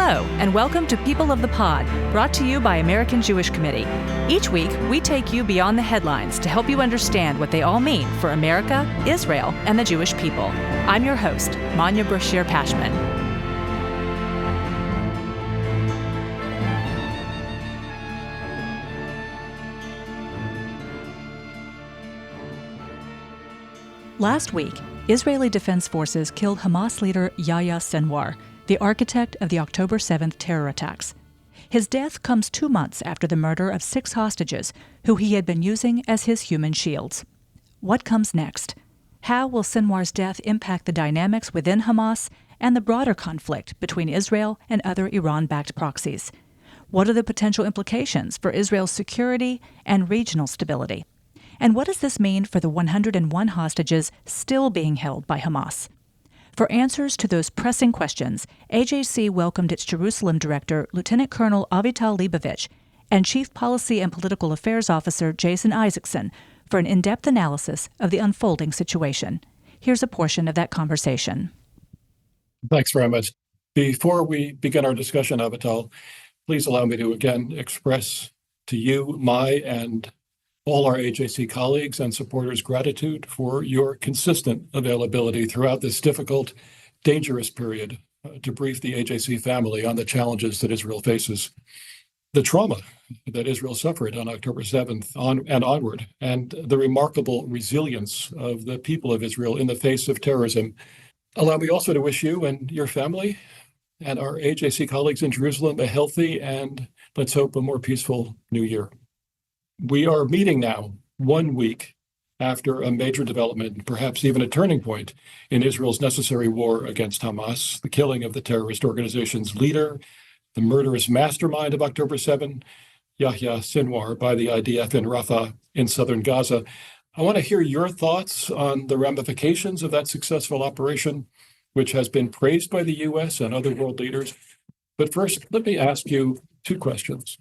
Hello, and welcome to People of the Pod, brought to you by American Jewish Committee. Each week, we take you beyond the headlines to help you understand what they all mean for America, Israel, and the Jewish people. I'm your host, Manya Brashear-Pashman. Last week, Israeli Defense Forces killed Hamas leader Yahya Sinwar, the architect of the October 7th terror attacks. His death comes 2 months after the murder of 6 hostages who he had been using as his human shields. What comes next? How will Sinwar's death impact the dynamics within Hamas and the broader conflict between Israel and other Iran-backed proxies? What are the potential implications for Israel's security and regional stability? And what does this mean for the 101 hostages still being held by Hamas? For answers to those pressing questions, AJC welcomed its Jerusalem Director, Lieutenant Colonel Avital Leibovich, and Chief Policy and Political Affairs Officer Jason Isaacson for an in-depth analysis of the unfolding situation. Here's a portion of that conversation. Thanks very much. Before we begin our discussion, Avital, please allow me to again express to you my and all our AJC colleagues and supporters gratitude for your consistent availability throughout this difficult, dangerous period to brief the AJC family on the challenges that Israel faces, the trauma that Israel suffered on October 7th and onward, and the remarkable resilience of the people of Israel in the face of terrorism. Allow me also to wish you and your family and our AJC colleagues in Jerusalem a healthy and, let's hope, a more peaceful new year. We are meeting now 1 week after a major development, perhaps even a turning point in Israel's necessary war against Hamas, the killing of the terrorist organization's leader, the murderous mastermind of October 7, Yahya Sinwar, by the IDF in Rafah in southern Gaza. I want to hear your thoughts on the ramifications of that successful operation, which has been praised by the U.S. and other world leaders. But first, let me ask you 2 questions.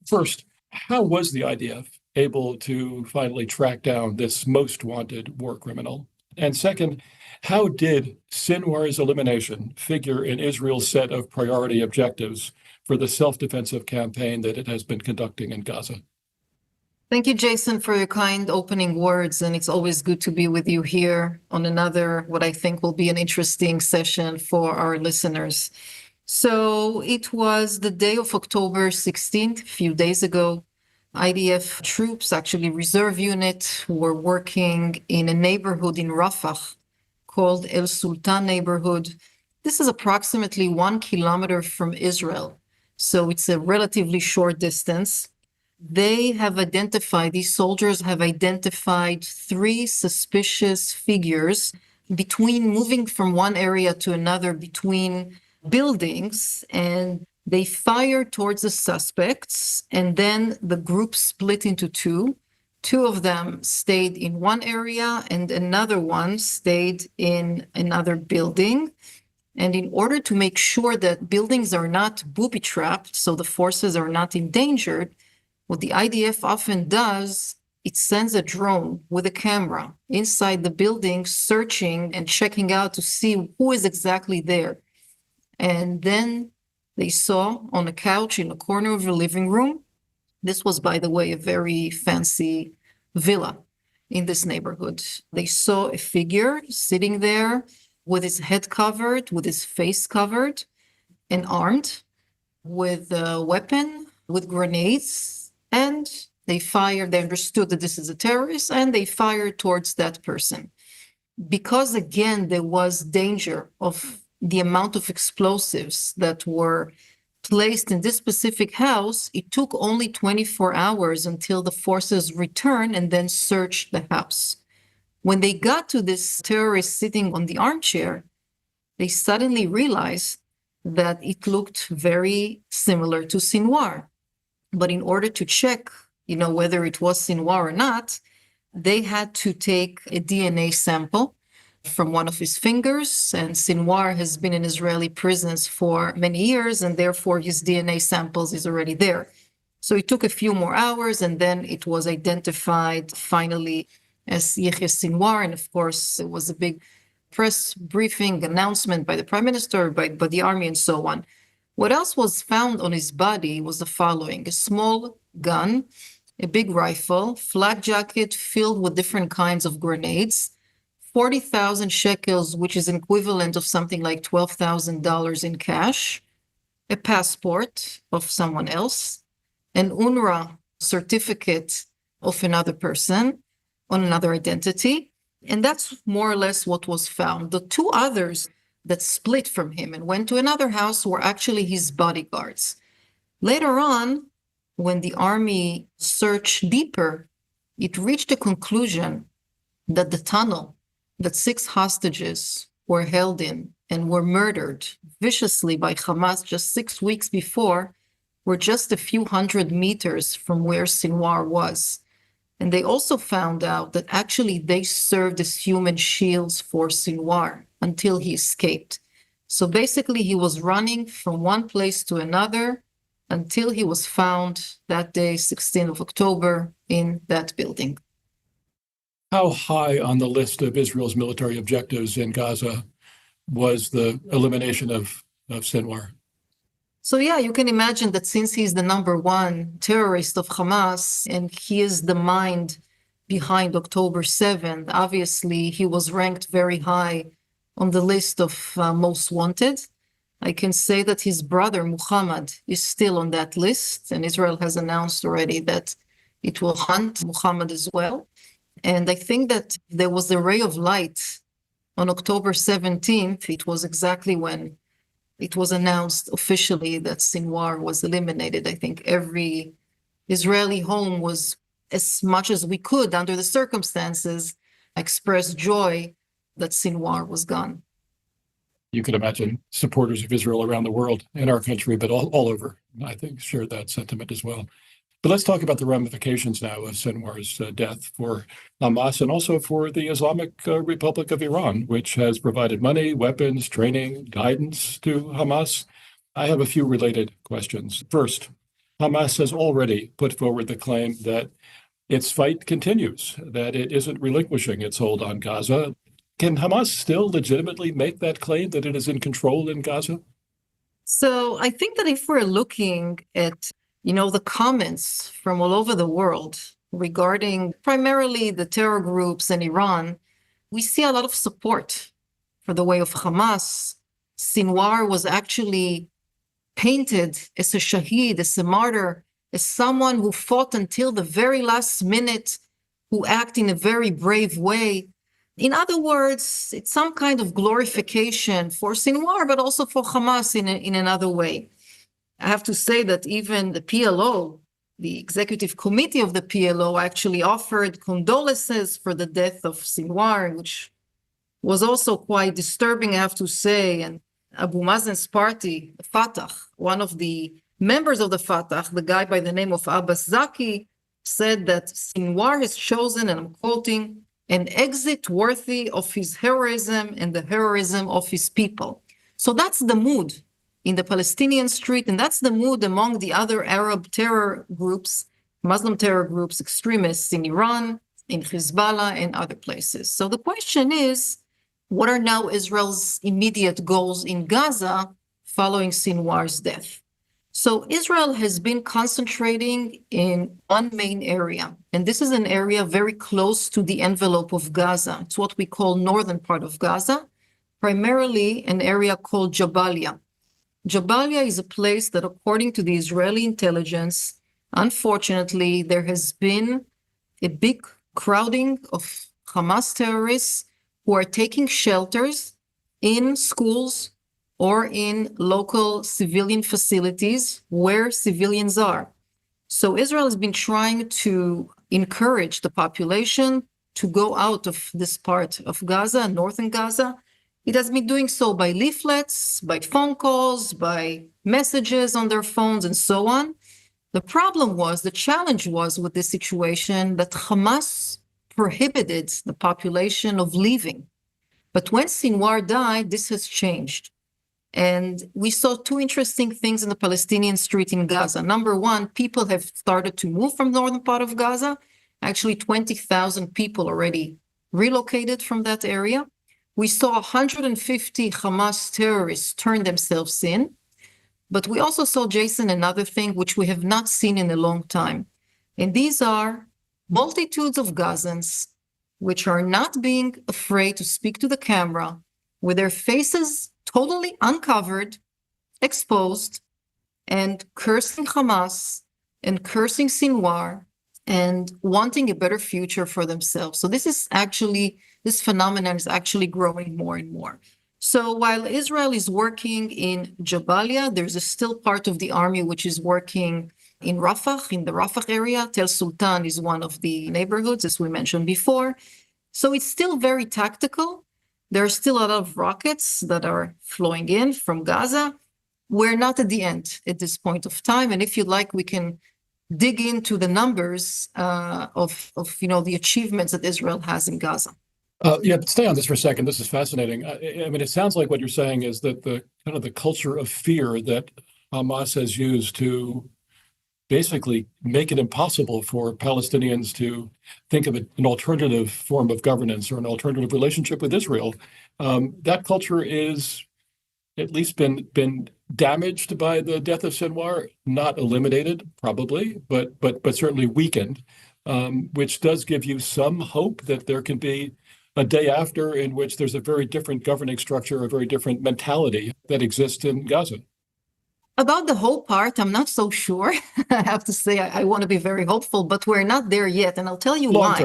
First, how was the IDF able to finally track down this most wanted war criminal? And second, how did Sinwar's elimination figure in Israel's set of priority objectives for the self-defensive campaign that it has been conducting in Gaza? Thank you, Jason, for your kind opening words. And it's always good to be with you here on another, what I think will be an interesting session for our listeners. So it was the day of October 16th, a few days ago. IDF troops, actually reserve unit, were working in a neighborhood in Rafah called El Sultan neighborhood. This is approximately 1 kilometer from Israel, so it's a relatively short distance. These soldiers have identified 3 suspicious figures moving from one area to another between buildings, and they fired towards the suspects, and then the group split into 2. 2 of them stayed in one area and another one stayed in another building. And in order to make sure that buildings are not booby-trapped, so the forces are not endangered, what the IDF often does, it sends a drone with a camera inside the building, searching and checking out to see who is exactly there. And then they saw on a couch in the corner of the living room, this was, by the way, a very fancy villa in this neighborhood. They saw a figure sitting there with his head covered, with his face covered, and armed with a weapon, with grenades, and they fired. They understood that this is a terrorist, and they fired towards that person. Because, again, there was danger of the amount of explosives that were placed in this specific house, it took only 24 hours until the forces returned and then searched the house. When they got to this terrorist sitting on the armchair, they suddenly realized that it looked very similar to Sinwar. But in order to check, whether it was Sinwar or not, they had to take a DNA sample from one of his fingers, and Sinwar has been in Israeli prisons for many years, and therefore his DNA samples is already there. So it took a few more hours, and then it was identified finally as Yahya Sinwar, and of course it was a big press briefing announcement by the prime minister, by the army, and so on. What else was found on his body was the following: a small gun, a big rifle, flak jacket filled with different kinds of grenades, 40,000 shekels, which is equivalent of something like $12,000 in cash, a passport of someone else, an UNRWA certificate of another person on another identity. And that's more or less what was found. The two others that split from him and went to another house were actually his bodyguards. Later on, when the army searched deeper, it reached a conclusion that the tunnel that 6 hostages were held in and were murdered viciously by Hamas just 6 weeks before were just a few hundred meters from where Sinwar was. And they also found out that actually they served as human shields for Sinwar until he escaped. So basically, he was running from one place to another until he was found that day, 16th of October, in that building. How high on the list of Israel's military objectives in Gaza was the elimination of Sinwar? So yeah, you can imagine that since he's the number one terrorist of Hamas and he is the mind behind October 7th, obviously he was ranked very high on the list of most wanted. I can say that his brother Muhammad is still on that list, and Israel has announced already that it will hunt Muhammad as well. And I think that there was a ray of light on October 17th. It was exactly when it was announced officially that Sinwar was eliminated. I think every Israeli home was, as much as we could under the circumstances, expressed joy that Sinwar was gone. You can imagine supporters of Israel around the world, in our country, but all over, I think, share that sentiment as well. But let's talk about the ramifications now of Sinwar's death for Hamas and also for the Islamic Republic of Iran, which has provided money, weapons, training, guidance to Hamas. I have a few related questions. First, Hamas has already put forward the claim that its fight continues, that it isn't relinquishing its hold on Gaza. Can Hamas still legitimately make that claim that it is in control in Gaza? So I think that if we're looking at the comments from all over the world regarding primarily the terror groups in Iran, we see a lot of support for the way of Hamas. Sinwar was actually painted as a shaheed, as a martyr, as someone who fought until the very last minute, who acted in a very brave way. In other words, it's some kind of glorification for Sinwar, but also for Hamas in another way. I have to say that even the PLO, the executive committee of the PLO, actually offered condolences for the death of Sinwar, which was also quite disturbing, I have to say. And Abu Mazen's party, the Fatah, one of the members of the Fatah, the guy by the name of Abbas Zaki, said that Sinwar has chosen, and I'm quoting, an exit worthy of his heroism and the heroism of his people. So that's the mood in the Palestinian street, and that's the mood among the other Arab terror groups, Muslim terror groups, extremists in Iran, in Hezbollah, and other places. So the question is, what are now Israel's immediate goals in Gaza following Sinwar's death? So Israel has been concentrating in one main area, and this is an area very close to the envelope of Gaza. It's what we call northern part of Gaza, primarily an area called Jabalia. Jabalia is a place that, according to the Israeli intelligence, unfortunately, there has been a big crowding of Hamas terrorists who are taking shelters in schools or in local civilian facilities where civilians are. So Israel has been trying to encourage the population to go out of this part of Gaza, northern Gaza. It has been doing so by leaflets, by phone calls, by messages on their phones, and so on. The challenge was with this situation that Hamas prohibited the population of leaving. But when Sinwar died, this has changed. And we saw two interesting things in the Palestinian street in Gaza. Number one, people have started to move from the northern part of Gaza. Actually, 20,000 people already relocated from that area. We saw 150 Hamas terrorists turn themselves in. But we also saw, Jason, another thing which we have not seen in a long time. And these are multitudes of Gazans which are not being afraid to speak to the camera with their faces totally uncovered, exposed, and cursing Hamas and cursing Sinwar and wanting a better future for themselves. So this phenomenon is actually growing more and more. So while Israel is working in Jabalia, there's still part of the army which is working in Rafah, in the Rafah area. Tel Sultan is one of the neighborhoods, as we mentioned before. So it's still very tactical. There are still a lot of rockets that are flowing in from Gaza. We're not at the end at this point of time. And if you like, we can dig into the numbers of the achievements that Israel has in Gaza. But stay on this for a second. This is fascinating. I mean, it sounds like what you're saying is that the kind of the culture of fear that Hamas has used to basically make it impossible for Palestinians to think of an alternative form of governance or an alternative relationship with Israel. That culture is at least been damaged by the death of Sinwar, not eliminated probably, but certainly weakened, which does give you some hope that there can be a day after in which there's a very different governing structure, a very different mentality that exists in Gaza. About the whole part, I'm not so sure. I have to say, I want to be very hopeful, but we're not there yet. And I'll tell you why.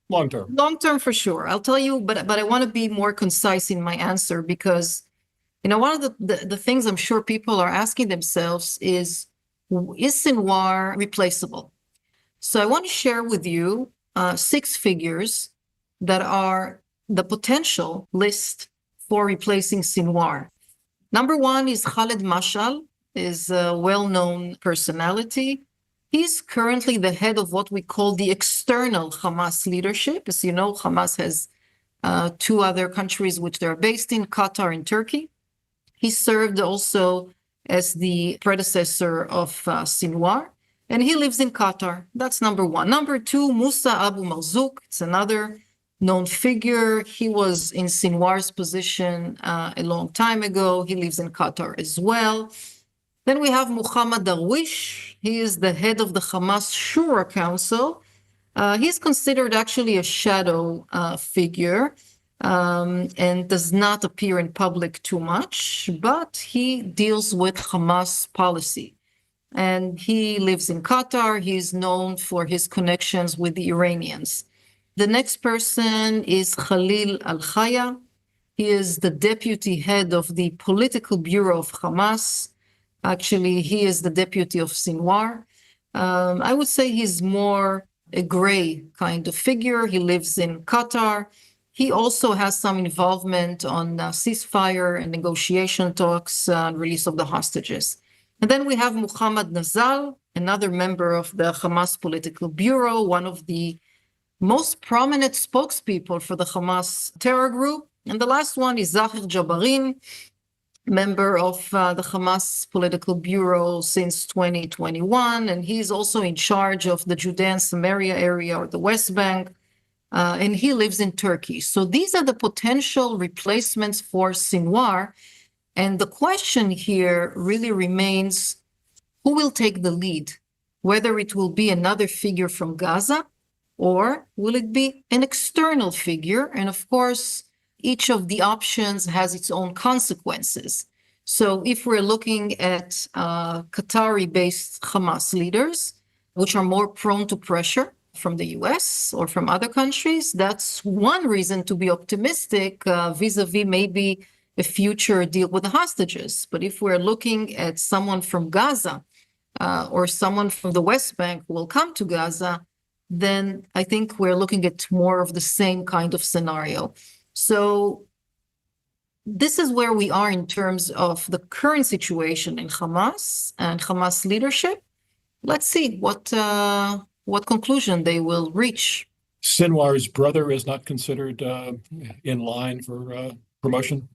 Long term. Long term for sure. I'll tell you, but I want to be more concise in my answer because, one of the things I'm sure people are asking themselves is Sinwar replaceable? So I want to share with you 6 figures that are the potential list for replacing Sinwar. Number 1 is Khaled Mashal, is a well-known personality. He's currently the head of what we call the external Hamas leadership. As you know, Hamas has 2 other countries which they're based in, Qatar and Turkey. He served also as the predecessor of Sinwar, and he lives in Qatar. That's number 1. Number 2, Musa Abu Marzouk. It's another known figure. He was in Sinwar's position a long time ago. He lives in Qatar as well. Then we have Muhammad Darwish. He is the head of the Hamas Shura Council. He's considered actually a shadow figure and does not appear in public too much, but he deals with Hamas policy. And he lives in Qatar. He's known for his connections with the Iranians. The next person is Khalil Al-Khaya. He is the deputy head of the political bureau of Hamas. Actually, he is the deputy of Sinwar. I would say he's more a gray kind of figure. He lives in Qatar. He also has some involvement on ceasefire and negotiation talks and release of the hostages. And then we have Muhammad Nazal, another member of the Hamas political bureau, one of the most prominent spokespeople for the Hamas terror group. And the last one is Zahir Jabarin, member of the Hamas political bureau since 2021. And he's also in charge of the Judea and Samaria area or the West Bank. And he lives in Turkey. So these are the potential replacements for Sinwar. And the question here really remains, who will take the lead? Whether it will be another figure from Gaza, or will it be an external figure? And of course, each of the options has its own consequences. So if we're looking at Qatari-based Hamas leaders, which are more prone to pressure from the US or from other countries, that's one reason to be optimistic vis-a-vis maybe a future deal with the hostages. But if we're looking at someone from Gaza or someone from the West Bank who will come to Gaza, then I think we're looking at more of the same kind of scenario. So this is where we are in terms of the current situation in Hamas and Hamas leadership. Let's see what conclusion they will reach. Sinwar's brother is not considered in line for promotion?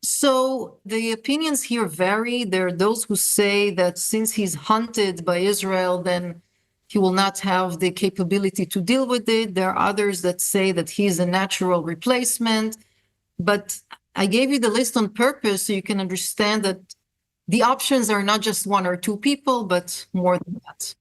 So the opinions here vary. There are those who say that since he's hunted by Israel, then he will not have the capability to deal with it. There are others that say that he's a natural replacement. But I gave you the list on purpose so you can understand that the options are not just one or two people, but more than that.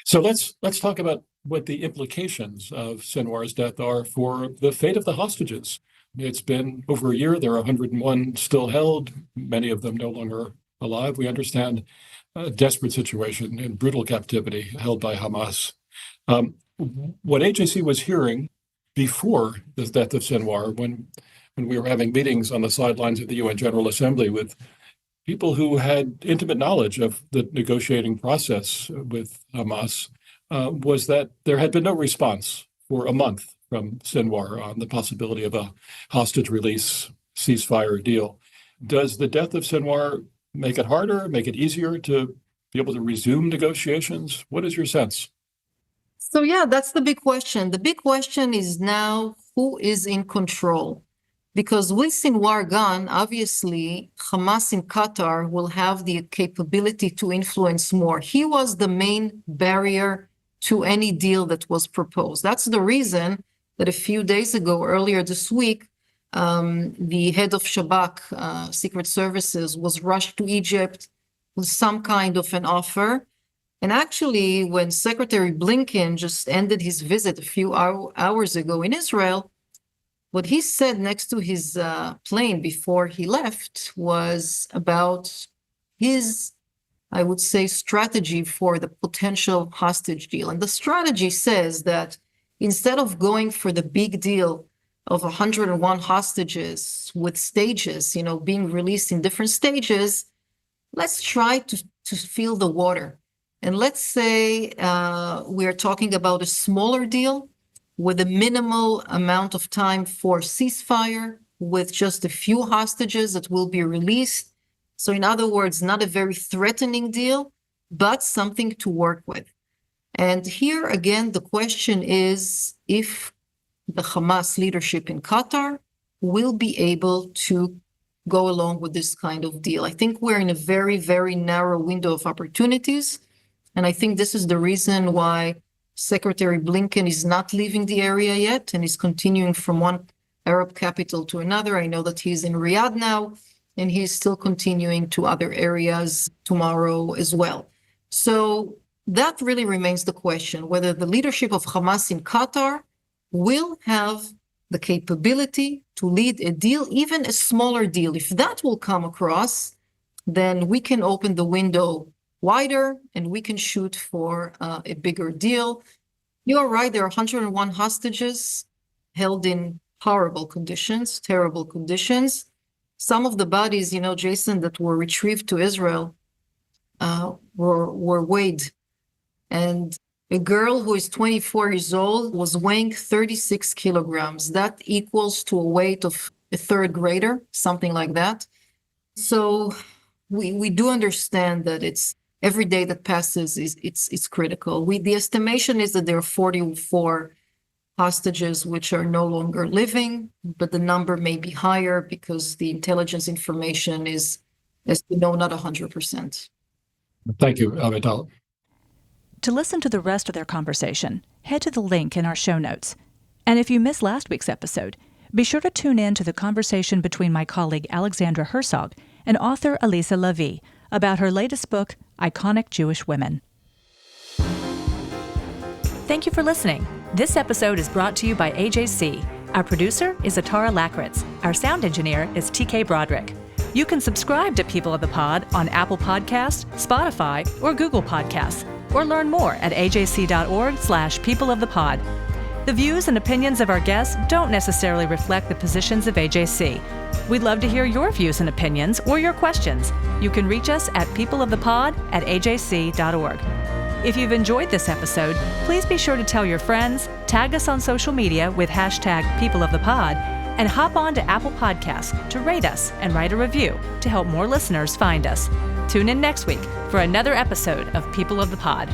So let's talk about what the implications of Sinwar's death are for the fate of the hostages. It's been over a year. There are 101 still held, many of them no longer alive. We understand a desperate situation in brutal captivity held by Hamas. What AJC was hearing before the death of Sinwar, when we were having meetings on the sidelines of the UN General Assembly with people who had intimate knowledge of the negotiating process with Hamas, was that there had been no response for a month from Sinwar on the possibility of a hostage release ceasefire deal. Does the death of Sinwar make it harder, make it easier to be able to resume negotiations? What is your sense? So yeah, that's the big question. The big question is now who is in control? Because with Sinwar gone, obviously, Hamas in Qatar will have the capability to influence more. He was the main barrier to any deal that was proposed. That's the reason that a few days ago, earlier this week, the head of Shabak, Secret Services, was rushed to Egypt with some kind of an offer. And actually, when Secretary Blinken just ended his visit a few hours ago in Israel, what he said next to his plane before he left was about his, I would say, strategy for the potential hostage deal. And the strategy says that instead of going for the big deal of 101 hostages with stages, being released in different stages, let's try to feel the water. And let's say we are talking about a smaller deal with a minimal amount of time for ceasefire, with just a few hostages that will be released. So in other words, not a very threatening deal, but something to work with. And here again, the question is if the Hamas leadership in Qatar will be able to go along with this kind of deal. I think we're in a very, very narrow window of opportunities. And I think this is the reason why Secretary Blinken is not leaving the area yet and is continuing from one Arab capital to another. I know that he's in Riyadh now, and he's still continuing to other areas tomorrow as well. So that really remains the question, whether the leadership of Hamas in Qatar will have the capability to lead a deal, even a smaller deal. If that will come across, then we can open the window wider and we can shoot for a bigger deal. You're right, there are 101 hostages held in horrible conditions, terrible conditions. Some of the bodies, Jason, that were retrieved to Israel were weighed. And a girl who is 24 years old was weighing 36 kilograms. That equals to a weight of a third grader, something like that. So we do understand that it's every day that passes it's critical. The estimation is that there are 44 hostages which are no longer living, but the number may be higher because the intelligence information is, as you know, not 100%. Thank you, Avital. To listen to the rest of their conversation, head to the link in our show notes. And if you missed last week's episode, be sure to tune in to the conversation between my colleague Alexandra Herzog and author Elisa Levy about her latest book, Iconic Jewish Women. Thank you for listening. This episode is brought to you by AJC. Our producer is Atara Lakritz. Our sound engineer is TK Broderick. You can subscribe to People of the Pod on Apple Podcasts, Spotify, or Google Podcasts, or learn more at ajc.org/peopleofthepod. The views and opinions of our guests don't necessarily reflect the positions of AJC. We'd love to hear your views and opinions or your questions. You can reach us at peopleofthepod@ajc.org. If you've enjoyed this episode, please be sure to tell your friends, tag us on social media with #peopleofthepod, and hop on to Apple Podcasts to rate us and write a review to help more listeners find us. Tune in next week for another episode of People of the Pod.